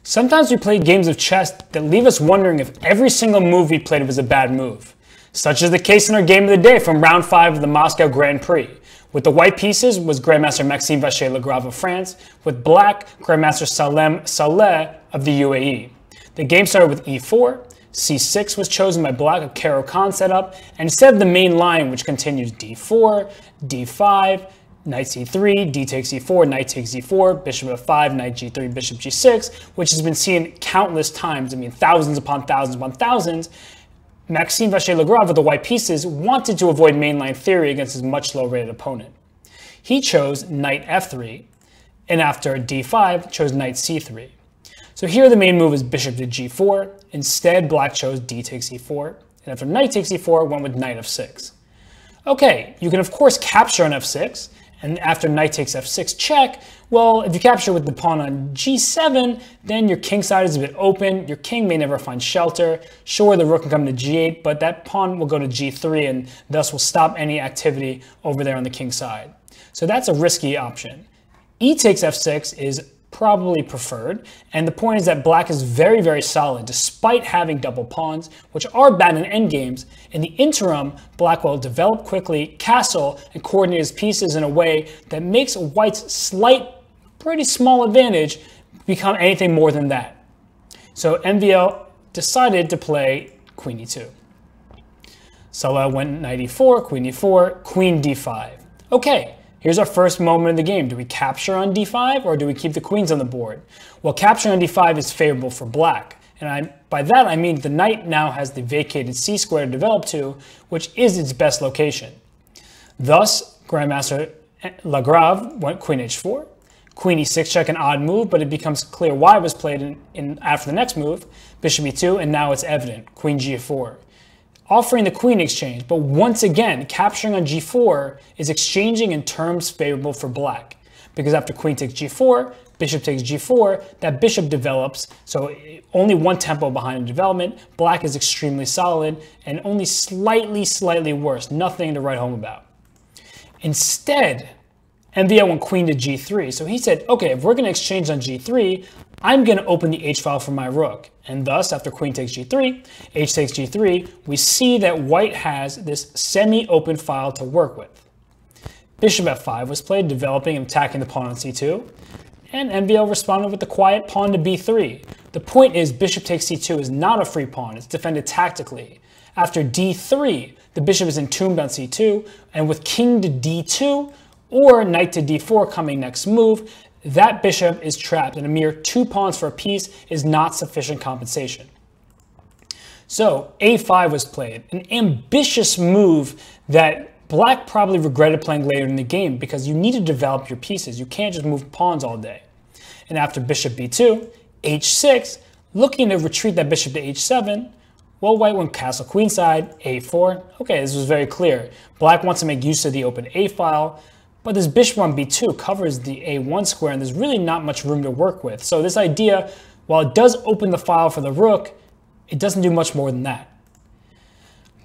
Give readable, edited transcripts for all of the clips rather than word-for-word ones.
Sometimes we play games of chess that leave us wondering if every single move we played was a bad move. Such is the case in our game of the day from round 5 of the Moscow Grand Prix. With the white pieces was Grandmaster Maxime Vachier-Lagrave of France, with black, Grandmaster Salem Saleh of the UAE. The game started with e4, c6 was chosen by black, a Caro-Kann setup, and instead of the main line which continues d4, d5, knight c3, d takes e4, knight takes e4, bishop f5, knight g3, bishop g6, which has been seen countless times, thousands upon thousands upon thousands. Maxime Vachier-Lagrave with the white pieces wanted to avoid mainline theory against his much low-rated opponent. He chose knight f3, and after d5, chose knight c3. So here the main move is bishop to g4. Instead, black chose d takes e4, and after knight takes e4, went with knight f6. Okay, you can of course capture on f6, and after knight takes f6 check, well, if you capture with the pawn on g7, then your king side is a bit open. Your king may never find shelter. Sure, the rook can come to g8, but that pawn will go to g3 and thus will stop any activity over there on the king side. So that's a risky option. E takes f6 is probably preferred, and the point is that black is very, very solid despite having double pawns, which are bad in endgames. In the interim, black will develop quickly, castle, and coordinate his pieces in a way that makes white's slight, pretty small advantage become anything more than that. So MVL decided to play queen e2. Salah went knight e4, queen d5. Okay. Here's our first moment in the game. Do we capture on d5 or do we keep the queens on the board? Well, capturing on d5 is favorable for black. And by that I mean the knight now has the vacated c square to develop to, which is its best location. Thus, Grandmaster Lagrave went queen h4, queen e6 check, an odd move, but it becomes clear why it was played after the next move, bishop e2, and now it's evident, queen g4. Offering the queen exchange, but once again, capturing on g4 is exchanging in terms favorable for black. Because after queen takes g4, bishop takes g4, that bishop develops, so only one tempo behind in development. Black is extremely solid, and only slightly worse, nothing to write home about. Instead, MVL went queen to g3, so he said, okay, if we're going to exchange on g3, I'm going to open the h-file for my rook. And thus, after queen takes g3, h takes g3, we see that white has this semi-open file to work with. Bishop f5 was played, developing and attacking the pawn on c2, and MVL responded with the quiet pawn to b3. The point is, bishop takes c2 is not a free pawn, it's defended tactically. After d3, the bishop is entombed on c2, and with king to d2, or knight to d4 coming next move, that bishop is trapped, and a mere 2 pawns for a piece is not sufficient compensation. So a5 was played, an ambitious move that black probably regretted playing later in the game because you need to develop your pieces. You can't just move pawns all day. And after bishop b2, h6, looking to retreat that bishop to h7, well, white went castle queenside, a4. Okay, this was very clear. Black wants to make use of the open a file, but this bishop on b2 covers the a1 square, and there's really not much room to work with. So this idea, while it does open the file for the rook, it doesn't do much more than that.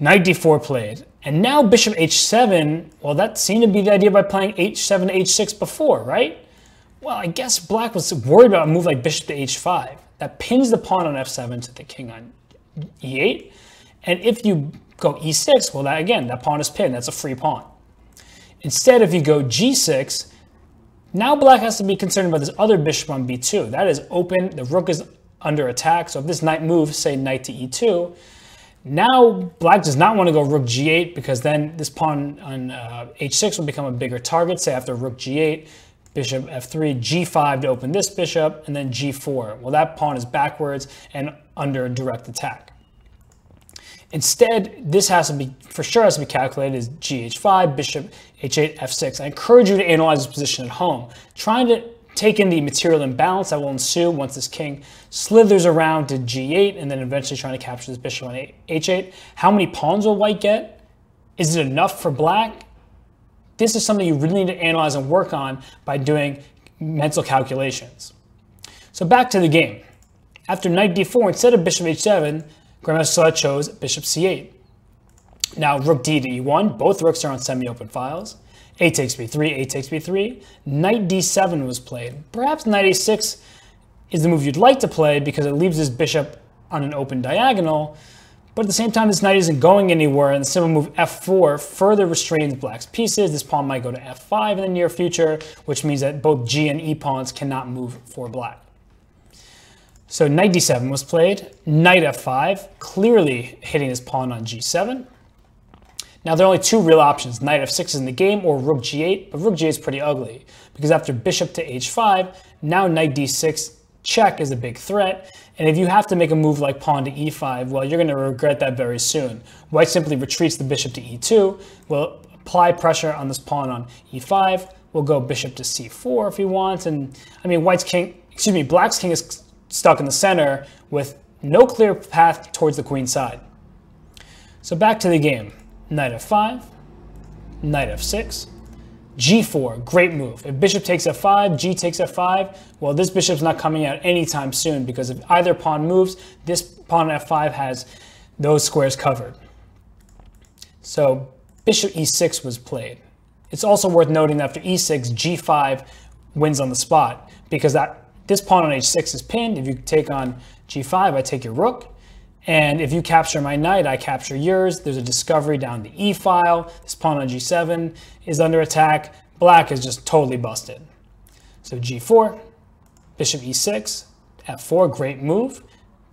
Knight d4 played, and now bishop h7, well, that seemed to be the idea by playing h7 to h6 before, right? Well, I guess black was worried about a move like bishop to h5. That pins the pawn on f7 to the king on e8, and if you go e6, well, that pawn is pinned, that's a free pawn. Instead, if you go g6, now black has to be concerned about this other bishop on b2. That is open, the rook is under attack, so if this knight moves, say knight to e2, now black does not want to go rook g8 because then this pawn on h6 will become a bigger target, say after rook g8, bishop f3, g5 to open this bishop, and then g4. Well, that pawn is backwards and under direct attack. Instead, this has to be, for sure has to be calculated as gh5, bishop h8, f6. I encourage you to analyze this position at home, trying to take in the material imbalance that will ensue once this king slithers around to g8 and then eventually trying to capture this bishop on h8. How many pawns will white get? Is it enough for black? This is something you really need to analyze and work on by doing mental calculations. So back to the game. After knight d4, instead of bishop h7, Grandmaster Salah chose bishop c8. Now rook d to e1, both rooks are on semi-open files. A takes b3, a takes b3. Knight d7 was played. Perhaps knight a6 is the move you'd like to play because it leaves this bishop on an open diagonal, but at the same time, this knight isn't going anywhere, and the simple move f4 further restrains black's pieces. This pawn might go to f5 in the near future, which means that both g and e pawns cannot move for black. So knight d7 was played, knight f5, clearly hitting his pawn on g7. Now there are only two real options, knight f6 is in the game or rook g8, but rook g8 is pretty ugly because after bishop to h5, now knight d6 check is a big threat, and if you have to make a move like pawn to e5, well, you're going to regret that very soon. White simply retreats the bishop to e2, will apply pressure on this pawn on e5, we'll go bishop to c4 if he wants, and I mean, black's king is stuck in the center with no clear path towards the queen side. So back to the game. Knight f5, knight f6, g4, great move. If bishop takes f5, g takes f5, well, this bishop's not coming out anytime soon because if either pawn moves, this pawn on f5 has those squares covered. So bishop e6 was played. It's also worth noting that after e6, g5 wins on the spot because this pawn on h6 is pinned. If you take on g5, I take your rook. And if you capture my knight, I capture yours. There's a discovery down the e file. This pawn on g7 is under attack. Black is just totally busted. So g4, bishop e6, f4, great move.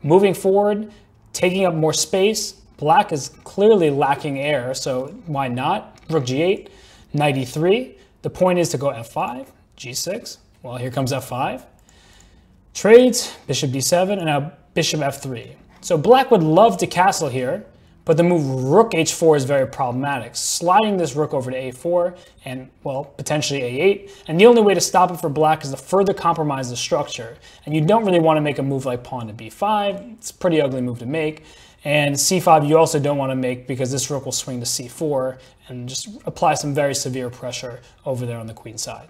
Moving forward, taking up more space. Black is clearly lacking air, so why not? Rook g8, knight e3. The point is to go f5, g6. Well, here comes f5. Trades, bishop d7, and now bishop f3. So black would love to castle here, but the move rook h4 is very problematic, sliding this rook over to a4 and, well, potentially a8. And the only way to stop it for black is to further compromise the structure. And you don't really want to make a move like pawn to b5. It's a pretty ugly move to make. And c5 you also don't want to make because this rook will swing to c4 and just apply some very severe pressure over there on the queen side.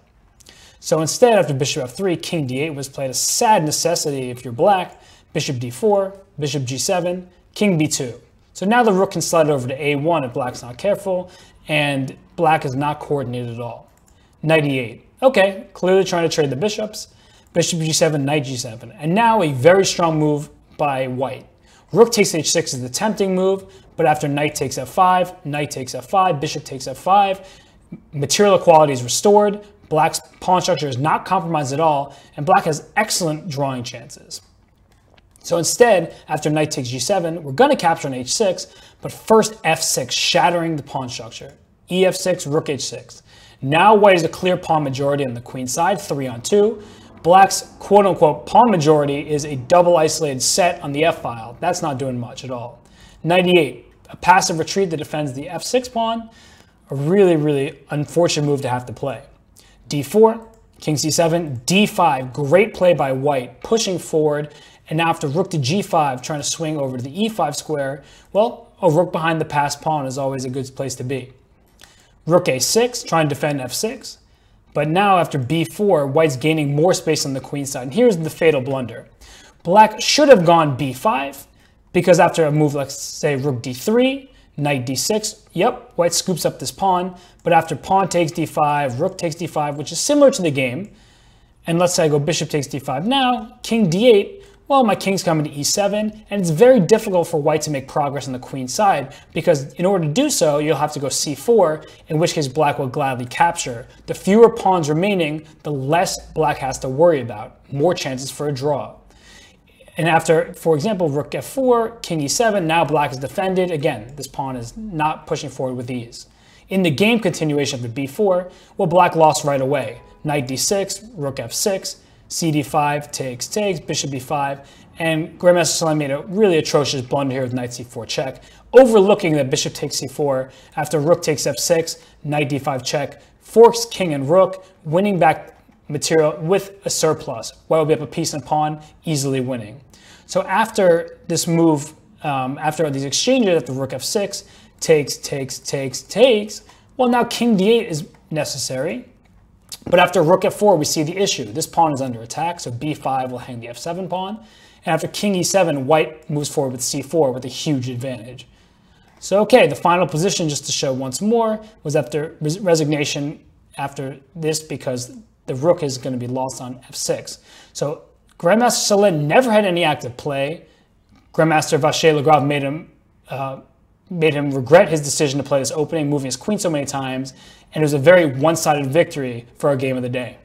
So instead, after bishop f3, king d8 was played, a sad necessity if you're black. Bishop d4, bishop g7, king b2. So now the rook can slide over to a1 if black's not careful, and black is not coordinated at all. Knight e8. Okay, clearly trying to trade the bishops. Bishop g7, knight g7. And now a very strong move by white. Rook takes h6 is the tempting move, but after knight takes f5, knight takes f5, bishop takes f5, material equality is restored, black's pawn structure is not compromised at all, and black has excellent drawing chances. So instead, after knight takes g7, we're going to capture on h6, but first f6, shattering the pawn structure. ef6, rook h6. Now white is a clear pawn majority on the queen side, 3-on-2. Black's quote-unquote pawn majority is a double isolated set on the f-file. That's not doing much at all. Knight e8, a passive retreat that defends the f6 pawn. A really, really unfortunate move to have to play. d4, king c7, d5, great play by white, pushing forward. And now after rook to g5, trying to swing over to the e5 square, well, a rook behind the passed pawn is always a good place to be. Rook a6, trying to defend f6. But now after b4, white's gaining more space on the queen side. And here's the fatal blunder. Black should have gone b5, because after a move, let's say rook d3, knight d6, yep, white scoops up this pawn. But after pawn takes d5, rook takes d5, which is similar to the game, and let's say I go bishop takes d5 now, king d8, well, my king's coming to e7, and it's very difficult for white to make progress on the queen side, because in order to do so, you'll have to go c4, in which case black will gladly capture. The fewer pawns remaining, the less black has to worry about, more chances for a draw. And after, for example, rook f4, king e7, now black is defended. Again, this pawn is not pushing forward with ease. In the game continuation of the b4, well, black lost right away. Knight d6, rook f6, cd5, takes, bishop b5, and Grandmaster Salem made a really atrocious blunder here with knight c4 check, overlooking that bishop takes c4, after rook takes f6, knight d5 check, forks king and rook, winning back material with a surplus. White will be up a piece and a pawn, easily winning. So after this move, after these exchanges, after rook f6, takes, well, now king d8 is necessary. But after rook f4, we see the issue. This pawn is under attack, so b5 will hang the f7 pawn. And after king e7, white moves forward with c4 with a huge advantage. So okay, the final position, just to show once more, was after resignation after this because the rook is going to be lost on f6. So Grandmaster Salin never had any active play. Grandmaster Vachier-Lagrave made him regret his decision to play this opening, moving his queen so many times, and it was a very one-sided victory for our game of the day.